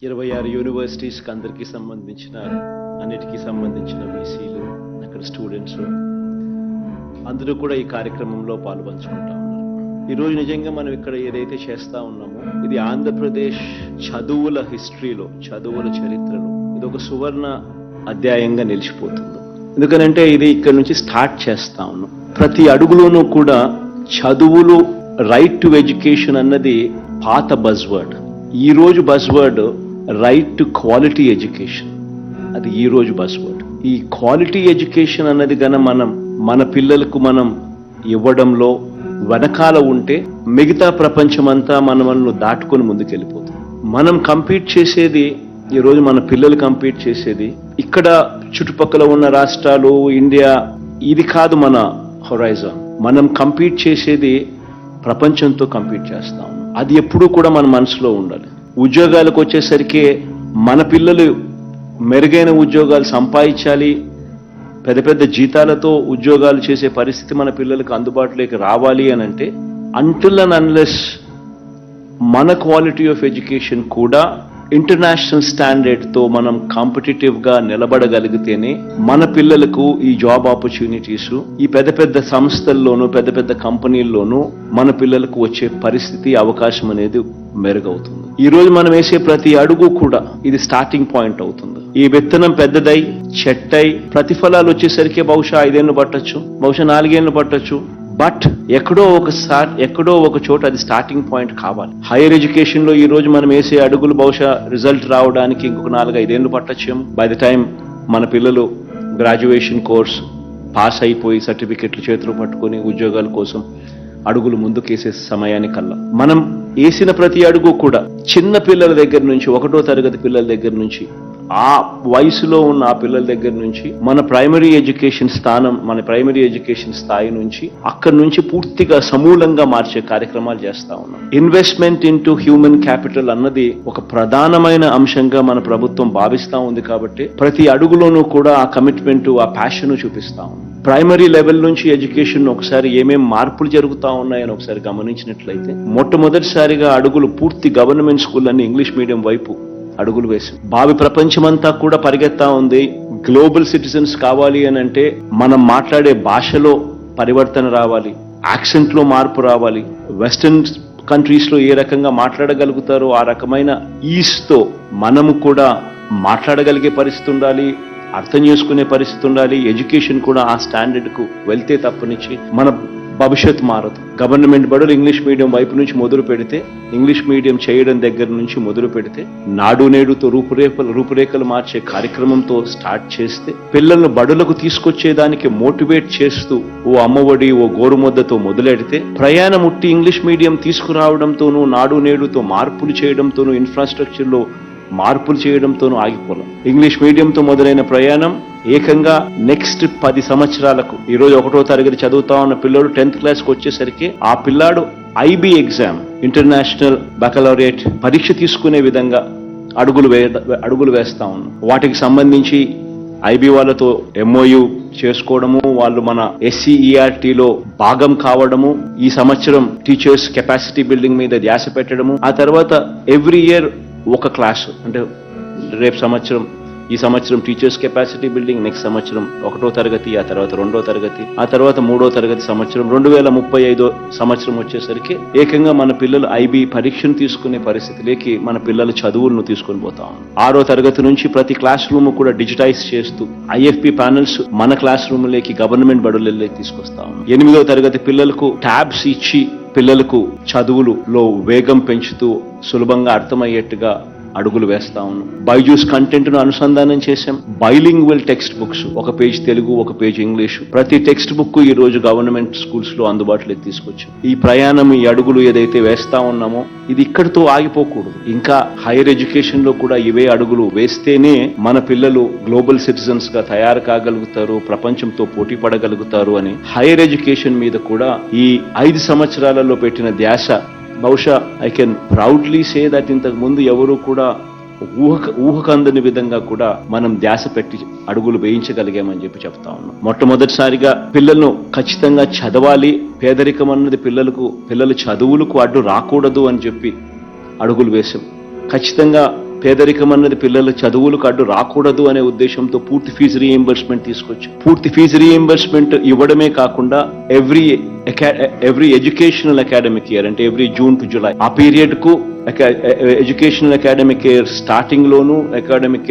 26 యూనివర్సిటీస్కి అందరికీ సంబంధించిన అన్నిటికీ సంబంధించిన వీసీలు అక్కడ స్టూడెంట్స్ అందరూ కూడా ఈ కార్యక్రమంలో పాల్పంచుకుంటా ఉన్నారు. ఈరోజు నిజంగా మనం ఇక్కడ ఏదైతే చేస్తా ఉన్నామో ఇది ఆంధ్రప్రదేశ్ చదువుల హిస్టరీలో, చదువుల చరిత్రలో ఇది ఒక సువర్ణ అధ్యాయంగా నిలిచిపోతుంది. ఎందుకనంటే ఇది ఇక్కడ నుంచి స్టార్ట్ చేస్తా ఉన్నాం. ప్రతి అడుగులోనూ కూడా చదువులు, రైట్ టు ఎడ్యుకేషన్ అన్నది పాత బజ్వర్డ్. ఈ రోజు buzzword right to quality education, అది ఈ రోజు బజ్వర్డ్. ఈ క్వాలిటీ ఎడ్యుకేషన్ అన్నది గన మన పిల్లలకు మనం ఇవ్వడంలో వెనకాల ఉంటే మిగతా ప్రపంచమంతా మనల్ని దాటుకొని ముందుకెళ్ళిపోతుంది. మనం కంపీట్ చేసేది, ఈరోజు మన పిల్లలు కంపీట్ చేసేది ఇక్కడ చుట్టుపక్కల ఉన్న రాష్ట్రాలు, ఇండియా, ఇది కాదు మన హొరైజన్. మనం కంపీట్ చేసేది ప్రపంచంతో కంపీట్ చేస్తాం. అది ఎప్పుడూ కూడా మన మనసులో ఉండాలి. ఉద్యోగాలకు వచ్చేసరికి మన పిల్లలు మెరుగైన ఉద్యోగాలు సంపాదించాలి, పెద్ద పెద్ద జీతాలతో ఉద్యోగాలు చేసే పరిస్థితి మన పిల్లలకు అందుబాటులోకి రావాలి అని అంటే అంటిల్ అండ్ అన్లెస్ మన క్వాలిటీ ఆఫ్ ఎడ్యుకేషన్ కూడా ఇంటర్నేషనల్ స్టాండర్డ్తో మనం కాంపిటేటివ్గా నిలబడగలిగితేనే మన పిల్లలకు ఈ జాబ్ ఆపర్చునిటీస్ ఈ పెద్ద పెద్ద సంస్థల్లోనూ పెద్ద పెద్ద కంపెనీల్లోనూ మన పిల్లలకు వచ్చే పరిస్థితి, అవకాశం అనేది మెరుగవుతుంది. ఈ రోజు మనం వేసే ప్రతి అడుగు కూడా ఇది స్టార్టింగ్ పాయింట్ అవుతుంది. ఈ విత్తనం పెద్దదై చెట్టై ప్రతిఫలాలు వచ్చేసరికి బహుశా 5 ఏళ్ళు పట్టొచ్చు, బహుశా 4 ఏళ్ళు పట్టొచ్చు. బట్ ఎక్కడో ఒక చోట అది స్టార్టింగ్ పాయింట్ కావాలి. హైయర్ ఎడ్యుకేషన్ లో ఈ రోజు మనం వేసే అడుగులు బహుశా రిజల్ట్ రావడానికి ఇంకొక 4-5 ఏళ్ళు పట్టొచ్చేమో. బై ద టైం మన పిల్లలు గ్రాడ్యుయేషన్ కోర్స్ పాస్ అయిపోయి సర్టిఫికెట్లు చేతులు పట్టుకొని ఉద్యోగాల కోసం అడుగులు ముందుకేసే సమయానికల్లా మనం వేసిన ప్రతి అడుగు కూడా చిన్న పిల్లల దగ్గర నుంచి, 1వ తరగతి పిల్లల దగ్గర నుంచి, ఆ వయసులో ఉన్న ఆ పిల్లల దగ్గర నుంచి మన ప్రైమరీ ఎడ్యుకేషన్ స్థాయి నుంచి అక్కడి నుంచి పూర్తిగా సమూలంగా మార్చే కార్యక్రమాలు చేస్తా ఉన్నాం. ఇన్వెస్ట్మెంట్ ఇంటూ హ్యూమన్ క్యాపిటల్ అన్నది ఒక ప్రధానమైన అంశంగా మన ప్రభుత్వం భావిస్తా ఉంది. కాబట్టి ప్రతి అడుగులోనూ కూడా ఆ కమిట్మెంట్, ఆ ప్యాషన్ చూపిస్తా ఉన్నాం. ప్రైమరీ లెవెల్ నుంచి ఎడ్యుకేషన్ ఒకసారి ఏమేం మార్పులు జరుగుతా ఉన్నాయని ఒకసారి గమనించినట్లయితే మొట్టమొదటిసారిగా అడుగులు పూర్తి గవర్నమెంట్ స్కూల్ అన్ని ఇంగ్లీష్ మీడియం వైపు అడుగులు వేసి భావి ప్రపంచమంతా కూడా పరిగెత్తా ఉంది. గ్లోబల్ సిటిజన్స్ కావాలి అని అంటే మనం మాట్లాడే భాషలో పరివర్తన రావాలి, యాక్సెంట్ లో మార్పు రావాలి. వెస్టర్న్ కంట్రీస్ లో ఏ రకంగా మాట్లాడగలుగుతారో ఆ రకమైన ఈస్తో మనము కూడా మాట్లాడగలిగే పరిస్థితి ఉండాలి, అర్థం చేసుకునే పరిస్థితి ఉండాలి. ఎడ్యుకేషన్ కూడా ఆ స్టాండర్డ్ కు వెళ్తే తప్పనిచ్చి మన భవిష్యత్ మారదు. గవర్నమెంట్ బడులు ఇంగ్లీష్ మీడియం వైపు నుంచి మొదలు పెడితే, ఇంగ్లీష్ మీడియం చేయడం దగ్గర నుంచి మొదలు పెడితే, నాడు నేడుతో రూపురేఖలు మార్చే కార్యక్రమంతో స్టార్ట్ చేస్తే, పిల్లలను బడులకు తీసుకొచ్చేదానికి మోటివేట్ చేస్తూ ఓ అమ్మఒడి, ఓ గోరుముద్దతో మొదలెడితే, ప్రయాణం ఉట్టి ఇంగ్లీష్ మీడియం తీసుకురావడంతోనూ, నాడు నేడుతో మార్పులు చేయడంతోనూ, ఇన్ఫ్రాస్ట్రక్చర్ లో మార్పులు చేయడంతోనూ ఆగిపోలేం. ఇంగ్లీష్ మీడియంతో మొదలైన ప్రయాణం ఏకంగా నెక్స్ట్ 10 సంవత్సరాలకు, ఈ రోజు 1వ తరగతి చదువుతా ఉన్న పిల్లోడు 10th క్లాస్కి వచ్చేసరికి ఆ పిల్లాడు IB ఎగ్జామ్, ఇంటర్నేషనల్ బకలౌరియట్ పరీక్ష తీసుకునే విధంగా అడుగులు వేస్తా ఉన్నాం. వాటికి సంబంధించి IB వాళ్ళతో MOU చేసుకోవడము, వాళ్ళు మన SCERTలో భాగం కావడము, ఈ సంవత్సరం టీచర్స్ కెపాసిటీ బిల్డింగ్ మీద ధ్యాస పెట్టడము, ఆ తర్వాత ఎవ్రీ ఇయర్ ఒక క్లాసు, అంటే ఈ సంవత్సరం టీచర్స్ కెపాసిటీ బిల్డింగ్, నెక్స్ట్ సంవత్సరం 1వ తరగతి, ఆ తర్వాత 2వ తరగతి, ఆ తర్వాత 3వ తరగతి సంవత్సరం, 2035 సంవత్సరం వచ్చేసరికి ఏకంగా మన పిల్లలు IB పరీక్షను తీసుకునే పరిస్థితిలోకి మన పిల్లల చదువులను తీసుకొని పోతాం. 6వ తరగతి నుంచి ప్రతి క్లాస్ రూమ్ కూడా డిజిటైజ్ చేస్తూ IFP ప్యానల్స్ మన క్లాస్ రూమ్లోకి గవర్నమెంట్ బడులలోకి తీసుకొస్తాం. 8వ తరగతి పిల్లలకు ట్యాబ్స్ ఇచ్చి పిల్లలకు చదువులలో వేగం పెంచుతూ సులభంగా అర్థమయ్యేట్టుగా అడుగులు వేస్తా ఉన్నాం. బైజూస్ కంటెంట్ ను అనుసంధానం చేశాం. బైలింగ్వల్ టెక్స్ట్ బుక్స్, ఒక పేజ్ తెలుగు, ఒక పేజ్ ఇంగ్లీషు, ప్రతి టెక్స్ట్ బుక్ ఈ రోజు గవర్నమెంట్ స్కూల్స్ లో అందుబాటులోకి తీసుకొచ్చాం. ఈ ప్రయాణం, ఈ అడుగులు ఏదైతే వేస్తా ఉన్నామో ఇది ఇక్కడితో ఆగిపోకూడదు. ఇంకా హైయర్ ఎడ్యుకేషన్ లో కూడా ఇవే అడుగులు వేస్తేనే మన పిల్లలు గ్లోబల్ సిటిజన్స్ గా తయారు కాగలుగుతారు, ప్రపంచంతో పోటీ పడగలుగుతారు అని హైయర్ ఎడ్యుకేషన్ మీద కూడా ఈ 5 సంవత్సరాలలో పెట్టిన ధ్యాస బహుశా I can proudly say that ఇంతకు ముందు ఎవరు కూడా ఊహకందని విధంగా కూడా మనం ధ్యాస పెట్టి అడుగులు వేయించగలిగామని చెప్తా ఉన్నాం. మొట్టమొదటిసారిగా పిల్లలను ఖచ్చితంగా చదవాలి, పేదరికం అన్నది పిల్లల చదువులకు అడ్డు రాకూడదు అని చెప్పి అడుగులు వేశాం. ఖచ్చితంగా పేదరికం అన్నది పిల్లల చదువులకు అడ్డు రాకూడదు అనే ఉద్దేశంతో పూర్తి ఫీజు రీఎంబర్స్మెంట్ తీసుకొచ్చి పూర్తి ఫీజు రీఎంబర్స్మెంట్ ఇవ్వడమే కాకుండా ఎవ్రీ ఎడ్యుకేషనల్ అకాడమిక్ ఇయర్ అంటే ఎవ్రీ జూన్ టు జులై ఆ పీరియడ్ కు ఎడ్యుకేషనల్ అకాడమిక్ ఇయర్ స్టార్టింగ్ లోను అకాడమిక్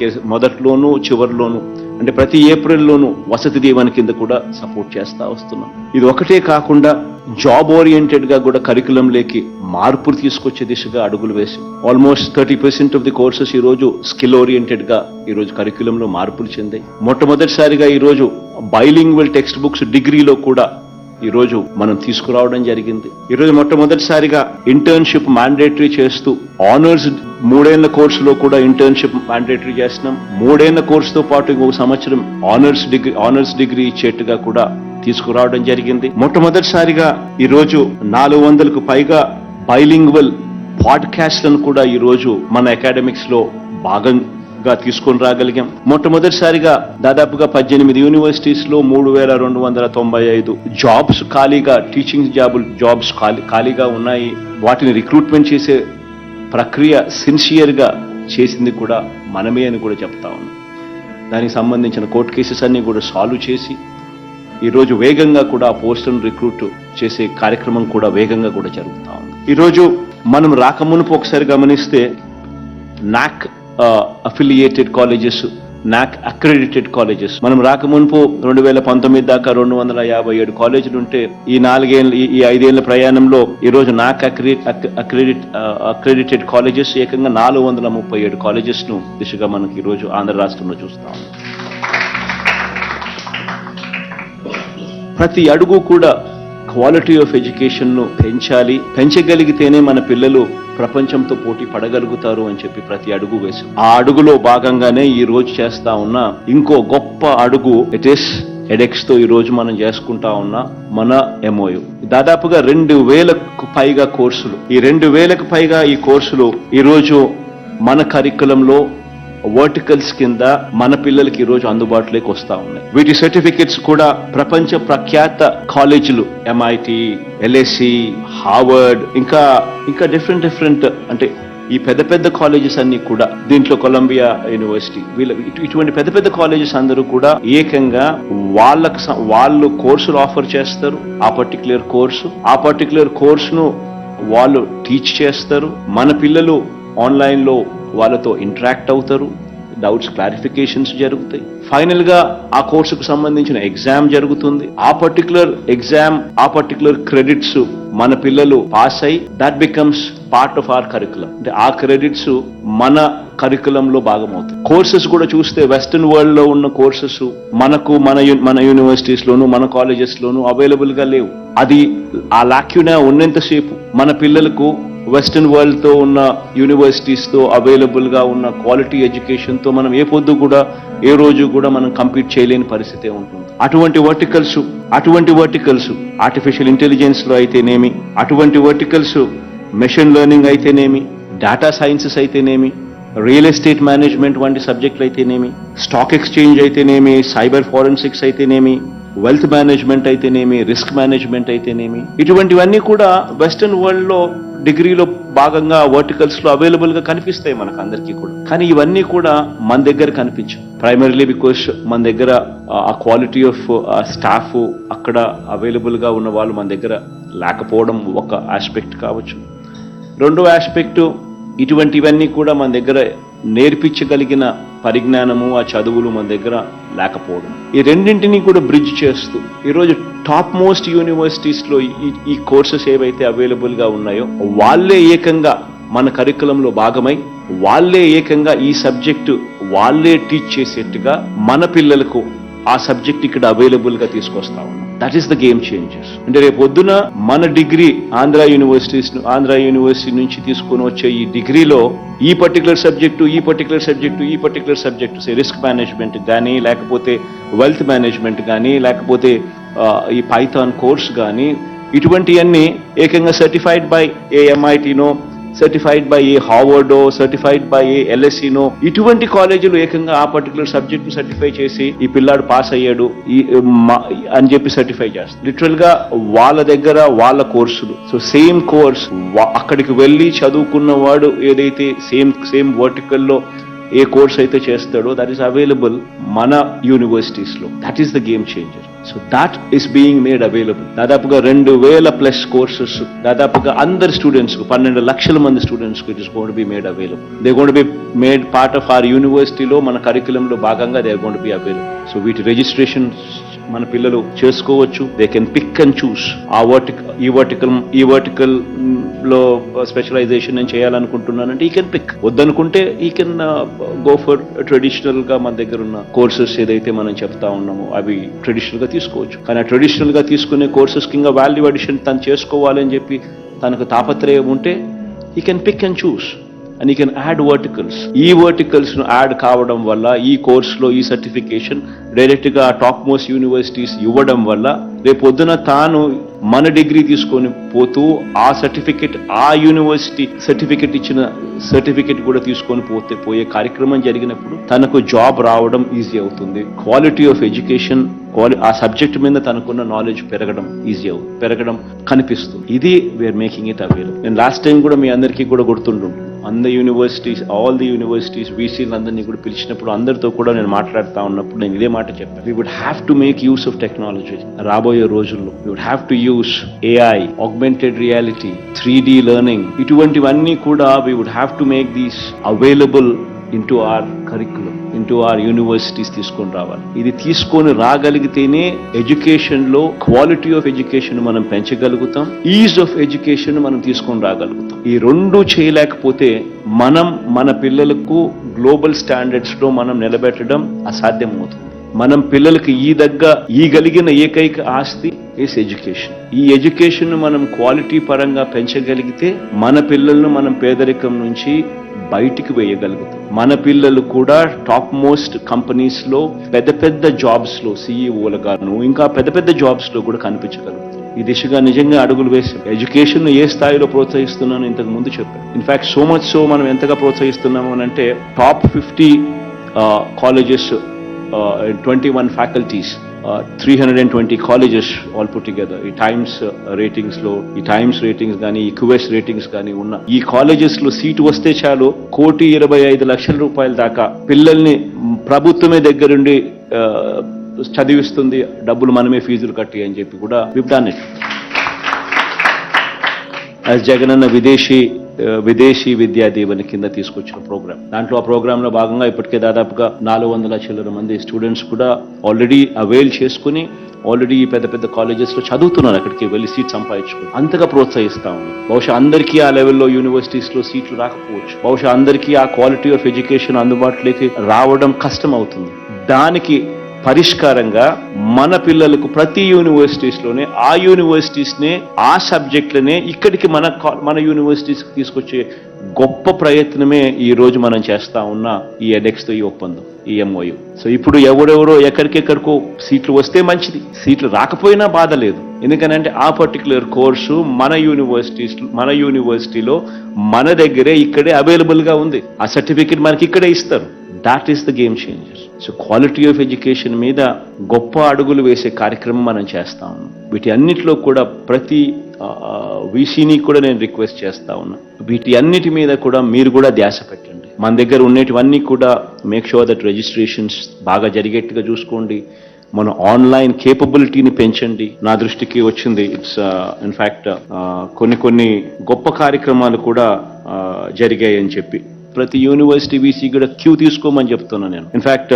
ఇయర్ మొదట్లోను చివరిలోను అంటే ప్రతి ఏప్రిల్లోనూ వసతి దీవెన కింద కూడా సపోర్ట్ చేస్తా వస్తున్నాం. ఇది ఒకటే కాకుండా జాబ్ ఓరియంటెడ్ గా కూడా కరికులం లేకి మార్పులు తీసుకొచ్చే దిశగా అడుగులు వేసి ఆల్మోస్ట్ 30% ఆఫ్ ది కోర్సెస్ ఈ రోజు స్కిల్ ఓరియంటెడ్ గా ఈ రోజు కరికులంలో మార్పులు చెందాయి. మొట్టమొదటిసారిగా ఈ రోజు బైలింగ్వల్ టెక్స్ట్ బుక్స్ డిగ్రీలో కూడా ఈ రోజు మనం తీసుకురావడం జరిగింది. ఈ రోజు మొట్టమొదటిసారిగా ఇంటర్న్షిప్ మ్యాండేటరీ చేస్తూ ఆనర్స్ 3 ఏళ్ల కోర్సులో కూడా ఇంటర్న్షిప్ మ్యాండేటరీ చేస్తున్నాం. 3 ఏళ్ల కోర్సుతో పాటు ఇంకొక సంవత్సరం ఆనర్స్ డిగ్రీ ఇచ్చేట్టుగా కూడా తీసుకురావడం జరిగింది. మొట్టమొదటిసారిగా ఈ రోజు 400కు పైగా బైలింగ్వల్ పాడ్కాస్ట్లను కూడా ఈ రోజు మన అకాడమిక్స్ లో భాగంగా తీసుకొని రాగలిగాం. మొట్టమొదటిసారిగా దాదాపుగా 18 యూనివర్సిటీస్ లో 3295 జాబ్స్ ఖాళీగా టీచింగ్ జాబ్స్ ఖాళీగా ఉన్నాయి. వాటిని రిక్రూట్మెంట్ చేసే ప్రక్రియ సిన్సియర్ గా చేసింది కూడా మనమే అని కూడా చెప్తా ఉన్నాం. దానికి సంబంధించిన కోర్టు కేసెస్ అన్ని కూడా సాల్వ్ చేసి ఈరోజు వేగంగా కూడా ఆ పోస్టులను రిక్రూట్ చేసే కార్యక్రమం కూడా వేగంగా కూడా జరుగుతూ ఉంది. ఈరోజు మనం రాకమునుపు ఒకసారి గమనిస్తే నాక్ అఫిలియేటెడ్ కాలేజెస్, నాక్ అక్రెడిటెడ్ కాలేజెస్ మనం రాకమునుపు 2019 దాకా 257 కాలేజీలు ఉంటే ఈ 5 ఏళ్ల ప్రయాణంలో ఈరోజు నాక్ అక్రెడిటెడ్ కాలేజెస్ ఏకంగా 437 కాలేజెస్ ను దిశగా మనకి ఈరోజు ఆంధ్ర రాష్ట్రంలో చూస్తాం. ప్రతి అడుగు కూడా క్వాలిటీ ఆఫ్ ఎడ్యుకేషన్ ను పెంచగలిగితేనే మన పిల్లలు ప్రపంచంతో పోటీ పడగలుగుతారు అని చెప్పి ప్రతి అడుగు వేశాం. ఆ అడుగులో భాగంగానే ఈ రోజు చేస్తా ఉన్న ఇంకో గొప్ప అడుగు ఎడెక్స్ తో ఈ రోజు మనం చేసుకుంటా ఉన్న మన MOU. దాదాపుగా 2000కు పైగా కోర్సులు, ఈ 2000కు పైగా ఈ కోర్సులు ఈ రోజు మన కరికులంలో వర్టికల్స్ కింద మన పిల్లలకి ఈ రోజు అందుబాటులోకి వస్తా ఉన్నాయి. వీటి సర్టిఫికెట్స్ కూడా ప్రపంచ ప్రఖ్యాత కాలేజీలు MIT, LSE, హార్వర్డ్ ఇంకా డిఫరెంట్ అంటే ఈ పెద్ద కాలేజెస్ అన్ని కూడా దీంట్లో కొలంబియా యూనివర్సిటీ ఇటువంటి పెద్ద కాలేజెస్ అందరూ కూడా ఏకంగా వాళ్ళు కోర్సులు ఆఫర్ చేస్తారు. ఆ పర్టికులర్ కోర్సును వాళ్ళు టీచ్ చేస్తారు. మన పిల్లలు ఆన్లైన్ లో వాళ్ళతో ఇంటరాక్ట్ అవుతారు, డౌట్స్ క్లారిఫికేషన్స్ జరుగుతాయి. ఫైనల్ గా ఆ కోర్సుకు సంబంధించిన ఎగ్జామ్ జరుగుతుంది. ఆ పర్టికులర్ క్రెడిట్స్ మన పిల్లలు పాస్ అయి that becomes part of hour curriculum. అంటే ఆ క్రెడిట్స్ మన కరికులంలో భాగమవుతాయి. కోర్సెస్ కూడా చూస్తే వెస్టర్న్ వరల్డ్ లో ఉన్న కోర్సెస్ మన యూనివర్సిటీస్ లోను మన కాలేజెస్ లోను అవైలబుల్ గా లేవు. అది ఆ లాక్యూనా ఉన్నంతసేపు మన పిల్లలకు వెస్టర్న్ వరల్డ్ తో ఉన్న యూనివర్సిటీస్ తో అవైలబుల్ గా ఉన్న క్వాలిటీ ఎడ్యుకేషన్ తో మనం ఏ రోజు కూడా మనం కంపీట్ చేయలేని పరిస్థితే ఉంటుంది. అటువంటి వర్టికల్స్ ఆర్టిఫిషియల్ ఇంటెలిజెన్స్ లో అయితేనేమి, అటువంటి వర్టికల్స్ మెషిన్ లెర్నింగ్ అయితేనేమి, డేటా సైన్సెస్ అయితేనేమి, రియల్ ఎస్టేట్ మేనేజ్మెంట్ వంటి సబ్జెక్టులు అయితేనేమి, స్టాక్ ఎక్స్చేంజ్ అయితేనేమి, సైబర్ ఫోరెన్సిక్స్ అయితేనేమి, వెల్త్ మేనేజ్మెంట్ అయితేనేమి, రిస్క్ మేనేజ్మెంట్ అయితేనేమి, ఇటువంటివన్నీ కూడా వెస్టర్న్ వరల్డ్ లో డిగ్రీలో భాగంగా వర్టికల్స్ లో అవైలబుల్ గా కనిపిస్తాయి మనకు అందరికీ కూడా. కానీ ఇవన్నీ కూడా మన దగ్గర కనిపించవు. ప్రైమరీలీ బికాస్ మన దగ్గర ఆ క్వాలిటీ ఆఫ్ స్టాఫ్ అక్కడ అవైలబుల్ గా ఉన్న వాళ్ళు మన దగ్గర లేకపోవడం ఒక ఆస్పెక్ట్ కావచ్చు. రెండో ఆస్పెక్ట్, ఇటువంటివన్నీ కూడా మన దగ్గర నేర్పించగలిగిన పరిజ్ఞానము, ఆ చదువులు మన దగ్గర లేకపోవడం. ఈ రెండింటినీ కూడా బ్రిడ్జ్ చేస్తూ ఈరోజు టాప్ మోస్ట్ యూనివర్సిటీస్ లో ఈ కోర్సెస్ ఏవైతే అవైలబుల్ గా ఉన్నాయో వాళ్ళే ఏకంగా మన కరికులంలో భాగమై వాళ్ళే ఏకంగా ఈ సబ్జెక్టు వాళ్ళే టీచ్ చేసేట్టుగా మన పిల్లలకు ఆ సబ్జెక్ట్ ఇక్కడ అవైలబుల్ గా తీసుకొస్తా ఉన్నాం. That is the game changers. అంటే రేపు పొద్దున మన డిగ్రీ ఆంధ్ర యూనివర్సిటీ నుంచి తీసుకొని వచ్చే ఈ డిగ్రీలో ఈ పర్టికులర్ సబ్జెక్టు రిస్క్ మేనేజ్మెంట్ కానీ, లేకపోతే వెల్త్ మేనేజ్మెంట్ కానీ, లేకపోతే ఈ పైథాన్ కోర్స్ కానీ, ఇటువంటివన్నీ ఏకంగా సర్టిఫైడ్ బై MITనో సర్టిఫైడ్ బై ఏ హార్వర్డో, సర్టిఫైడ్ బై ఏ ఎల్ఎస్సీనో, ఇటువంటి కాలేజీలు ఏకంగా ఆ పర్టికులర్ సబ్జెక్ట్ ను సర్టిఫై చేసి ఈ పిల్లాడు పాస్ అయ్యాడు అని చెప్పి సర్టిఫై చేస్తారు. లిటరల్ గా వాళ్ళ దగ్గర వాళ్ళ కోర్సులు, సో సేమ్ కోర్స్ అక్కడికి వెళ్ళి చదువుకున్న వాడు ఏదైతే సేమ్ వర్టికల్లో ఏ కోర్స్ అయితే చేస్తాడో దట్ ఈస్ అవైలబుల్ మన యూనివర్సిటీస్ లో. That is the game changer. So that is being made available. దాదాపుగా 2,000+ కోర్సెస్ దాదాపుగా అందరు స్టూడెంట్స్ కు 12 లక్షల మంది స్టూడెంట్స్ కు it is going to be made available. They going to be made part of our యూనివర్సిటీలో, మన కరికులం లో భాగంగా they are going to be available. So వీటి రిజిస్ట్రేషన్ మన పిల్లలు చేసుకోవచ్చు. They can pick and choose ఈ వర్టికల్ లో స్పెషలైజేషన్ నేను చేయాలనుకుంటున్నానంటే ఈ కెన్ పిక్. వద్దనుకుంటే ఈ కెన్ గో ఫర్ ట్రెడిషనల్ గా మన దగ్గర ఉన్న కోర్సెస్ ఏదైతే మనం చెప్తా ఉన్నామో అవి ట్రెడిషనల్ గా తీసుకోవచ్చు. కానీ ఆ ట్రెడిషనల్ గా తీసుకునే కోర్సెస్ కింద వాల్యూ అడిషన్ తను చేసుకోవాలని చెప్పి తనకు తాపత్రయం ఉంటే ఈ can pick and choose and you can add verticals. ఈ verticals ను యాడ్ కావడం వల్ల ఈ కోర్సులో ఈ సర్టిఫికేషన్ డైరెక్ట్ గా టాప్ మోస్ట్ యూనివర్సిటీస్ ఇవ్వడం వల్ల రేపు పొద్దున తాను మన డిగ్రీ తీసుకొని పోతూ ఆ సర్టిఫికెట్, ఆ యూనివర్సిటీ సర్టిఫికెట్ ఇచ్చిన సర్టిఫికెట్ కూడా తీసుకొని పోయే కార్యక్రమం జరిగినప్పుడు తనకు జాబ్ రావడం ఈజీ అవుతుంది. క్వాలిటీ ఆఫ్ ఎడ్యుకేషన్, ఆ సబ్జెక్ట్ మీద తనకున్న నాలెడ్జ్ పెరగడం కనిపిస్తుంది. ఇది వీఆర్ మేకింగ్ ఇట్ అవైలబుల్. నేను లాస్ట్ టైం కూడా మీ అందరికీ కూడా గుర్తుంటుంది, ఆల్ ది యూనివర్సిటీస్ వీసీలందరినీ కూడా పిలిచినప్పుడు అందరితో కూడా నేను మాట్లాడుతూ ఉన్నప్పుడు నేను ఇదే మాట చెప్పాను. We would have to make use of technology. రాబోయే రోజుల్లో we would have to use AI, augmented reality, 3D learning, ఇటువంటివన్నీ కూడా we would have to make these available into our curriculum, into our universities తీసుకొని రావాలి. ఇది తీసుకొని రాగలిగితేనే education లో క్వాలిటీ ఆఫ్ ఎడ్యుకేషన్ మనం పెంచగలుగుతాం, ఈజ్ ఆఫ్ ఎడ్యుకేషన్ మనం తీసుకొని రాగలుగుతాం. ఈ రెండు చేయలేకపోతే మనం మన పిల్లలకు గ్లోబల్ స్టాండర్డ్స్ లో మనం నిలబెట్టడం అసాధ్యం అవుతుంది. మనం పిల్లలకి గలిగిన ఏకైక ఆస్తి ఇస్ ఎడ్యుకేషన్. ఈ ఎడ్యుకేషన్ మనం క్వాలిటీ పరంగా పెంచగలిగితే మన పిల్లలను మనం పేదరికం నుంచి బయటికి వేయగలుగుతాం. మన పిల్లలు కూడా టాప్ మోస్ట్ కంపెనీస్ లో పెద్ద జాబ్స్ లో CEOలుగాను ఇంకా పెద్ద జాబ్స్ లో కూడా కనిపించగలుగుతాం. ఈ దిశగా నిజంగా అడుగులు వేసాం. ఎడ్యుకేషన్ ఏ స్థాయిలో ప్రోత్సహిస్తున్నానో ఇంతకు ముందు చెప్పాను. ఇన్ఫాక్ట్ సో మచ్ సో మనం ఎంతగా ప్రోత్సహిస్తున్నాము అని అంటే top 50 colleges, 21 faculties, 320 colleges all put together. ఈ టైమ్స్ రేటింగ్స్ కానీ ఈ QS రేటింగ్స్ కానీ ఉన్న ఈ కాలేజెస్ లో సీటు వస్తే చాలు 1,25,00,000 రూపాయల దాకా పిల్లల్ని ప్రభుత్వమే దగ్గరుండి చదివిస్తుంది, డబ్బులు మనమే ఫీజులు కట్టి అని చెప్పి కూడా we've done it. జగనన్న విదేశీ విద్యా దీవెన కింద తీసుకొచ్చిన ప్రోగ్రామ్. దాంట్లో ఆ ప్రోగ్రామ్ లో భాగంగా ఇప్పటికే దాదాపుగా 400 చిల్లర మంది స్టూడెంట్స్ కూడా ఆల్రెడీ అవైల్ చేసుకుని ఆల్రెడీ ఈ పెద్ద కాలేజెస్ లో చదువుతున్నారు. అక్కడికి వెళ్ళి సీట్ సంపాదించుకుని అంతగా ప్రోత్సహిస్తా ఉన్నాం. బహుశా అందరికీ ఆ లెవెల్లో యూనివర్సిటీస్ లో సీట్లు రాకపోవచ్చు, బహుశా అందరికీ ఆ క్వాలిటీ ఆఫ్ ఎడ్యుకేషన్ అందుబాటులోకి రావడం కష్టం అవుతుంది. దానికి పరిష్కారంగా మన పిల్లలకు ప్రతి యూనివర్సిటీస్ లోనే ఆ యూనివర్సిటీస్ నే ఆ సబ్జెక్టులనే ఇక్కడికి మన యూనివర్సిటీస్ తీసుకొచ్చే గొప్ప ప్రయత్నమే ఈ రోజు మనం చేస్తా ఉన్న ఈ ఎడెక్స్ తో ఈ ఒప్పందం, ఈ MOU. సో ఇప్పుడు ఎవరెవరో ఎక్కడికెక్కడికో సీట్లు వస్తే మంచిది, సీట్లు రాకపోయినా బాధ లేదు. ఎందుకనంటే ఆ పర్టికులర్ కోర్సు మన యూనివర్సిటీలో మన దగ్గరే ఇక్కడే అవైలబుల్ గా ఉంది. ఆ సర్టిఫికెట్ మనకి ఇక్కడే ఇస్తారు. That is the game changer. So quality of education మీద గొప్ప అడుగులు వేసే కార్యక్రమం మనం చేస్తా ఉన్నాం. వీటి అన్నిటిలో కూడా ప్రతి వీసీని కూడా నేను రిక్వెస్ట్ చేస్తా ఉన్నా, వీటి అన్నిటి మీద కూడా మీరు కూడా ధ్యాస పెట్టండి. మన దగ్గర ఉండేటివన్నీ కూడా మేక్ షూర్ దట్ రిజిస్ట్రేషన్స్ బాగా జరిగేట్టుగా చూసుకోండి. మన ఆన్లైన్ కేపబిలిటీని పెంచండి. నా దృష్టికి వచ్చింది ఇట్స్ ఇన్ఫాక్ట్ కొన్ని గొప్ప కార్యక్రమాలు కూడా జరిగాయి అని చెప్పి ప్రతి యూనివర్సిటీ వీసీ కూడా క్యూ తీసుకోమని చెప్తున్నాను నేను. ఇన్ఫాక్ట్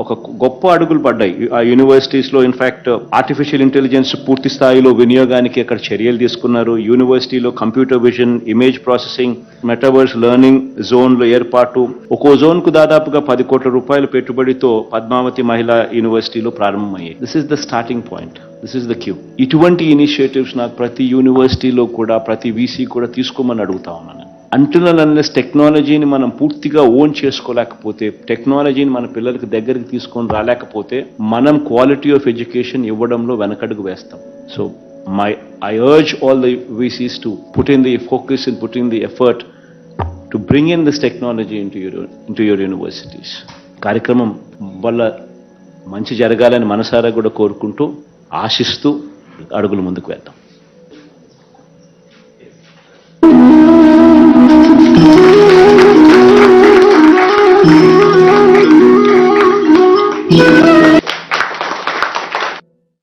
ఒక గొప్ప అడుగులు పడ్డాయి ఆ యూనివర్సిటీస్ లో. ఇన్ఫాక్ట్ ఆర్టిఫిషియల్ ఇంటెలిజెన్స్ పూర్తి స్థాయిలో వినియోగానికి అక్కడ చర్యలు తీసుకున్నారు. యూనివర్సిటీలో computer vision, image processing, metaverse learning జోన్ల ఏర్పాటు, ఒక్కో జోన్ కు దాదాపుగా 10 కోట్ల రూపాయల పెట్టుబడితో పద్మావతి మహిళా యూనివర్సిటీలో ప్రారంభమయ్యాయి. This is the starting point, this is the cue. ఇటువంటి ఇనిషియేటివ్స్ నాకు ప్రతి యూనివర్సిటీలో కూడా ప్రతి వీసీ కూడా తీసుకోమని అడుగుతా ఉన్నాను. అన్లెస్ టెక్నాలజీని మనం పూర్తిగా ఓన్ చేసుకోలేకపోతే, టెక్నాలజీని మన పిల్లలకి దగ్గరికి తీసుకొని రాలేకపోతే మనం క్వాలిటీ ఆఫ్ ఎడ్యుకేషన్ ఇవ్వడంలో వెనకడుగు వేస్తాం. So I urge all the VCs to put in the focus and put in the effort to bring in this technology into your universities. కార్యక్రమం వల్ల మంచి జరగాలని మనసారా కూడా కోరుకుంటూ, ఆశిస్తూ అడుగులు ముందుకు వెళ్తాం.